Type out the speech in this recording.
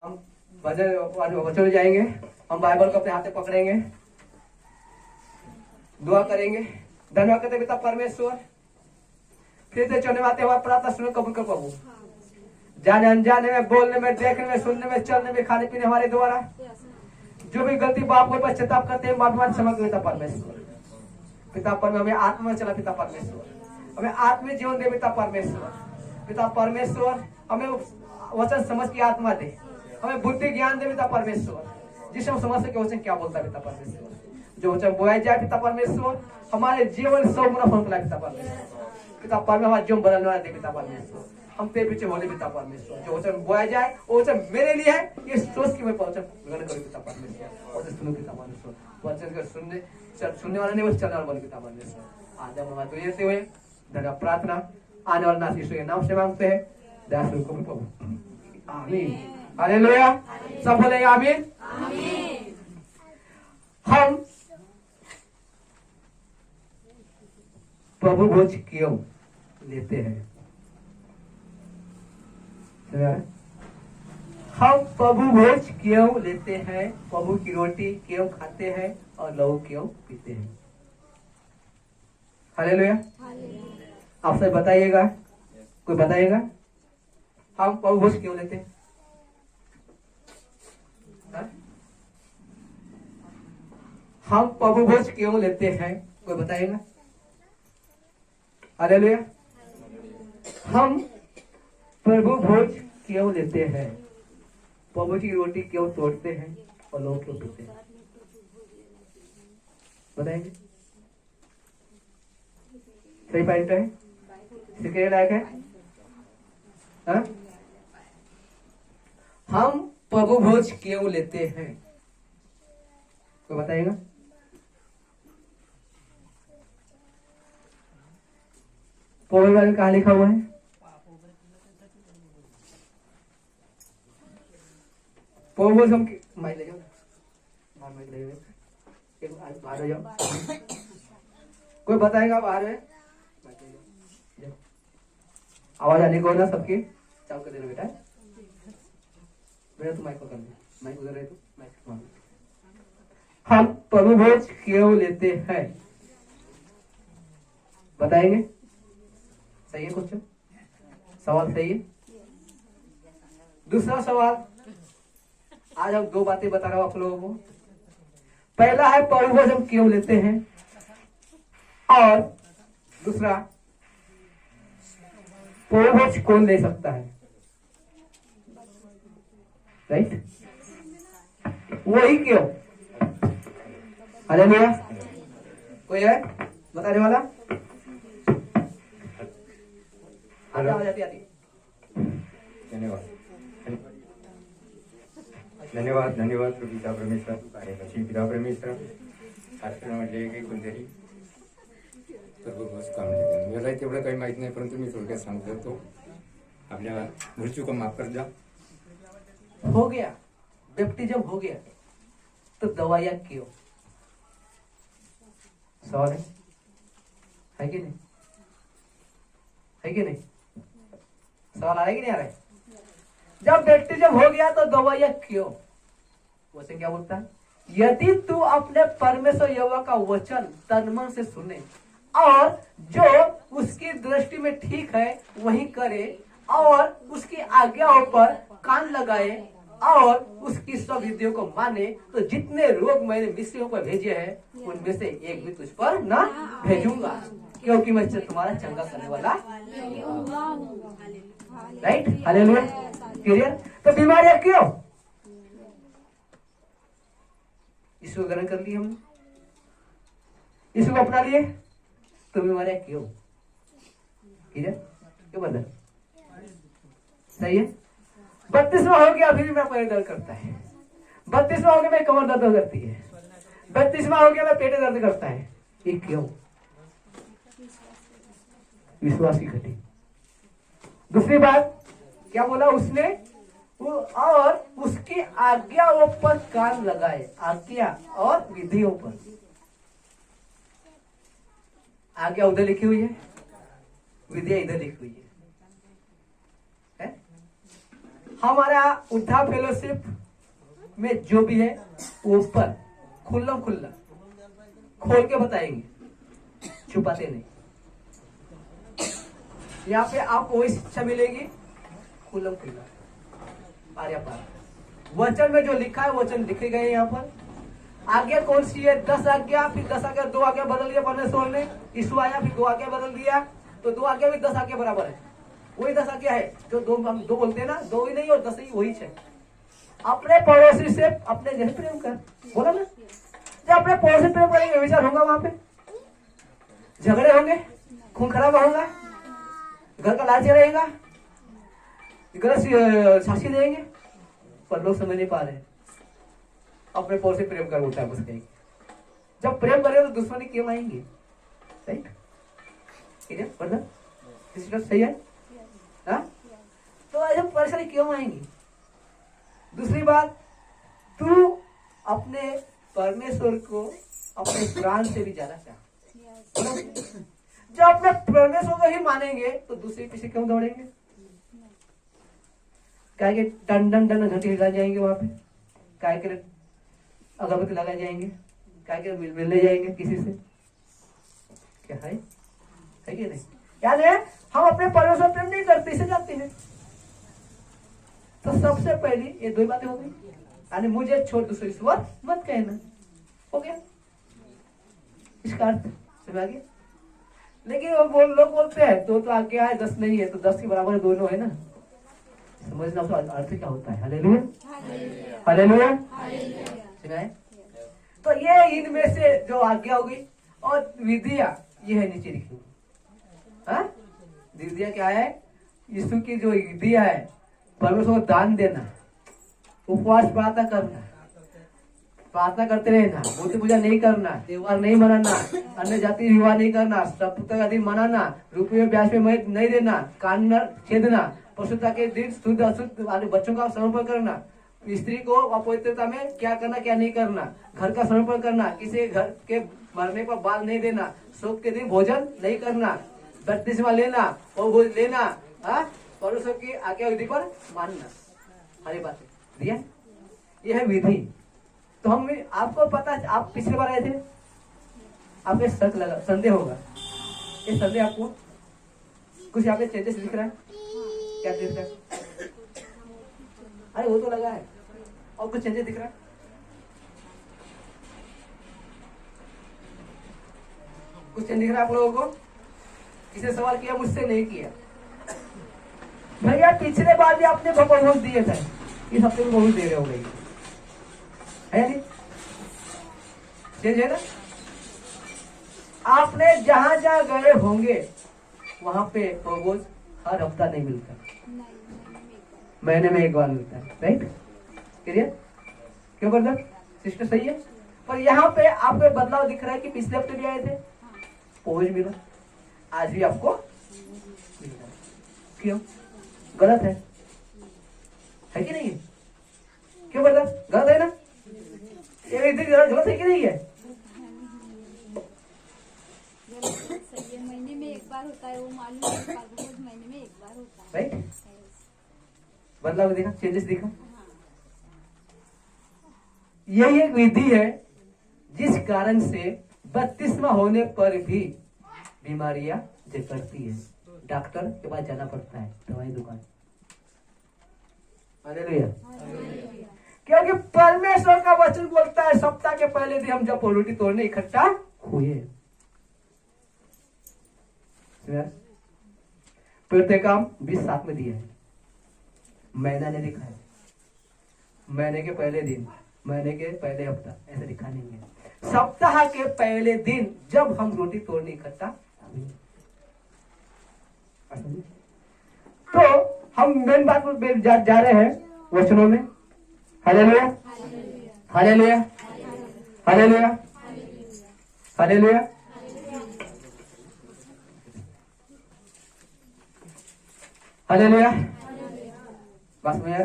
हम वचन जाएंगे। हम बाइबल को अपने हाथ में पकड़ेंगे, दुआ करेंगे। धन्यवाद करते पिता परमेश्वर, फिर से चलने आते हमारे प्रार्थना सुनो, कबूल कर प्रभु। जाने अनजाने में, बोलने में, देखने में, सुनने में, चलने में, खाने पीने हमारे द्वारा जो भी गलती बाप को पश्चाताप करते हैं, माफी क्षमा पिता परमेश्वर। पिता परमेश्वर हमें आत्मा में चला, पिता परमेश्वर हमें आत्मिक जीवन दे, पिता परमेश्वर। पिता परमेश्वर हमें वचन समझ की आत्मा दे, हमें बुद्धि ज्ञान दे, पिता परमेश्वर, जिससे हम समझ सके वचन क्या बोलता है, पिता परमेश्वर। जो वचन बोया जाए पिता परमेश्वर, हमारे जीवन सब मुनाफा होता है, पिता परमेश्वर। पिता परमेश्वर हमारा जीवन बदलने वाला दे, पिता परमेश्वर। हम पे पीछे होने, पिता परमेश्वर। जो वचन बोया जाए वो वचन मेरे लिए है, ये सोच के मैं वचन ग्रहण करूं, पिता परमेश्वर। और सुनो पिता परमेश्वर, वचन को सुनने वाला नहीं, बस चलने वाला बने, पिता परमेश्वर। आज हम हमारे देते हुए धन्यवाद प्रार्थना आने वाले नाथ यीशु के नाम से मांगते हैं, दया से उनको प्रभु। आमीन, हालेलुया। सब बोलेंगे आमीन। हम प्रभु भोज क्यों लेते हैं? हम प्रभु भोज क्यों लेते हैं? प्रभु की रोटी क्यों खाते हैं और लहू क्यों पीते हैं? हालेलुया। आप सब बताइएगा, कोई बताइएगा हम प्रभु भोज क्यों लेते हैं? हम प्रभु भोज क्यों लेते हैं, कोई बताइएगा? हालेलुया। हम प्रभु भोज क्यों लेते हैं? प्रभु की रोटी क्यों तोड़ते हैं और लोग क्यों पीते हैं? बताएंगे? सही पॉइंट है, सीखने लायक है। हा? हम प्रभु भोज क्यों लेते हैं, कोई बताएगा? प्रभु बारे में कहा लिखा हुआ है? प्रभु भोज हम माइक ले जाओ, माइक ले जाओ, बाहर जाओ। कोई बताएगा बाहर में? आवाज आने को ना सबकी चालू कर देना बेटा। मेरा तो माइक पकड़ दे, माइक उधर है तो माइक। हम प्रभु भोज क्यों लेते हैं, बताएंगे? सही है क्वेश्चन, सवाल सही है। दूसरा सवाल, आज हम दो बातें बता रहा हूं आप लोगों को। पहला है प्रभु भोज हम क्यों लेते हैं, और दूसरा प्रभु भोज कौन ले सकता है, राइट? वही क्यों? हालेलुया। कोई है बताने वाला? धन्यवाद धन्यवाद धन्यवाद पिता परमेश्वर आणि पिता परमेश्वर शास्त्र म्हटले की कोणतरी प्रभू भोज काम लेते. मला तेवढं काही माहित नाही, परंतु मी थोडक्यात सांगतो तो आपल्या भूलचूक को माफ कर द्या. हो गया, बैप्टिज्म हो गया, तो दवाइयां क्यों? सवाल है कि नहीं? है कि नहीं? सवाल आ रहा है कि नहीं आ रहा है? जब बैप्टिज्म हो गया तो दवाइयां क्यों? वचन क्या बोलता है? यदि तू अपने परमेश्वर यहोवा का वचन तन मन से सुने और जो उसकी दृष्टि में ठीक है वही करे और उसकी आज्ञाओं पर कान लगाए और उसकी सब विधियों को माने, तो जितने रोग मैंने मिस्रियों पर भेजे हैं उनमें से एक भी तुझ पर न भेजूंगा, क्योंकि मैं तुम्हारा चंगा करने वाला। Right, hallelujah, clear. तो बीमारियां क्यों? इसको ग्रहण कर लिए हमने, इसको अपना लिए, तो बीमारियां क्यों? क्लियर, क्यों बदल? सही है। 32वां हो गया अभी भी मैं पैर दर्द करता है, 32वां हो गया मैं कमर दर्द करती है, 32वां हो गया मैं पेट दर्द करता है, ये क्यों? विश्वास की घटी। दूसरी बात क्या बोला उसने? वो और उसकी आज्ञाओं पर कान लगाए, आज्ञा और विधियों पर। आज्ञा उधर लिखी हुई है, विधिया इधर लिखी हुई है। हमारा उद्धार फेलोशिप में जो भी है वो ऊपर खुल्ला खुल्ला खोल के बताएंगे, छुपाते नहीं। यहाँ पे आपको वही शिक्षा मिलेगी खुल्ला खुल्ला आर्या पार। वचन में जो लिखा है वचन लिखे गए यहाँ पर। आज्ञा कौन सी है? 10 आज्ञा, फिर 10 आज्ञा 2 आज्ञा बदल दिया परमेश्वर ने। यीशु आया फिर 2 आज्ञा बदल दिया, तो 2 आज्ञा भी 10 आज्ञा बराबर है। वही 10 आज्ञा है जो 2 हम 2 बोलते हैं ना, 2 ही नहीं और 10 ही वही है। अपने पड़ोसी से अपने जैसे प्रेम कर, बोला ना। जब अपने पड़ोसी प्रेम करेंगे विचार होगा, वहां पे झगड़े होंगे, खून खराब होगा, घर का लालच रहेगा, गलत साक्षी देंगे, पर लोग समझ नहीं पा रहे। अपने पड़ोसी प्रेम कर बोलता है बस कहीं। जब प्रेम करें तो दुश्मनी क्यों आएंगी? राइट, ठीक है, पढ़ना सही है ना? तो ऐसे परेशानी क्यों आएंगी? दूसरी बात, तू अपने परमेश्वर को अपने प्राण से भी ज्यादा चाह। जब अपने परमेश्वर को ही मानेंगे तो दूसरे पीछे क्यों दौड़ेंगे? काय के टन टन टन घंटे हिला जाएंगे वहां पे, काय के अगरबत्ती लगा जाएंगे, काय के मिलने जाएंगे किसी से? क्या है कि नहीं? याद है, हम अपने परमेश्वर प्रेम नहीं करते, इसे जाते हैं। तो सबसे पहली ये 2 बातें हो गई, यानी मुझे छोड़ दूसरे ईश्वर मत कहना, हो गया इसका अर्थ समझ आ गया। लेकिन वो लोग बोलते हैं तो आज्ञा है 10 नहीं है, तो 10 के बराबर दोनों है ना। समझना उसका अर्थ क्या होता है। हालेलुया, हालेलुया, सुनाए। तो ये इनमें से जो आज्ञा होगी और विधिया ये है नीचे लिखी। हाँ, विधिया क्या है? यीशु की जो विधिया है, परमेश्वर को दान देना, उपवास प्रार्थना करना, प्रार्थना करते रहना, मूर्ति पूजा नहीं करना, त्योहार नहीं मनाना, अन्य जाति विवाह नहीं करना, सप्ताह का दिन मनाना, रुपये ब्याज में नहीं देना, कान छेदना, पशुता के दिन शुद्ध अशुद्ध वाले बच्चों का समर्पण करना, स्त्री को अपवित्रता में क्या करना क्या नहीं करना, घर का समर्पण करना, किसी घर के मरने पर बाल नहीं देना, शोक के दिन भोजन नहीं करना, बपतिस्मा लेना और वो लेना, परमेश्वर की आज्ञा विधि पर मानना, हरी बात दिया। यह है विधि। तो हम आपको पता, आप पिछले बार आए थे, आपके शक लगा, संदेह होगा। ये संदेह आपको कुछ यहाँ पे चेंजेस दिख रहा है? क्या दिख रहा है? अरे वो तो लगा है, और कुछ चेंजेस दिख रहा है? कुछ चेंज दिख रहा है आप लोगों को? किसी सवाल किया? मुझसे नहीं किया। भैया पिछले बार भी आपने बहुत दिए थे, इस हफ्ते में बहुत दे रहे हो गई है नहीं? चेंज है ना? आपने जहां जहां गए होंगे वहां पे प्रभु हर हफ्ता नहीं मिलता, महीने में 1 बार मिलता है। Right, clear? क्यों ब्रदर सिस्टर? सही है। पर यहाँ पे आपको बदलाव दिख रहा है कि पिछले हफ्ते भी आए थे, पहुंच मिला, आज भी आपको मिलता है। क्यों? गलत है कि नहीं है? क्यों ब्रदर? गलत है ना? ये गलत है कि नहीं है? महीने में 1 बार होता है, वो मालूम है, महीने में 1 बार होता है। राइट, बदलाव देखा, चेंजेस देखा। यही एक विधि है जिस कारण से बपतिस्मा होने पर भी बीमारियां जकड़ती है, डॉक्टर के पास जाना पड़ता है, दवाई दुकान। हालेलुया। क्योंकि परमेश्वर का वचन बोलता है सप्ताह के पहले दिन हम जब रोटी तोड़ने इकट्ठा हुए। काम 20:7 में दिया है, महीना ने लिखा है, महीने के पहले दिन, महीने के पहले हफ्ता, ऐसा लिखा नहीं है। सप्ताह के पहले दिन जब हम रोटी तोड़ने इकट्ठा हुए। तो हम मेन बात पर जा रहे हैं वचनों में। Hallelujah, hallelujah, hallelujah, hallelujah. Hallelujah, बस में यार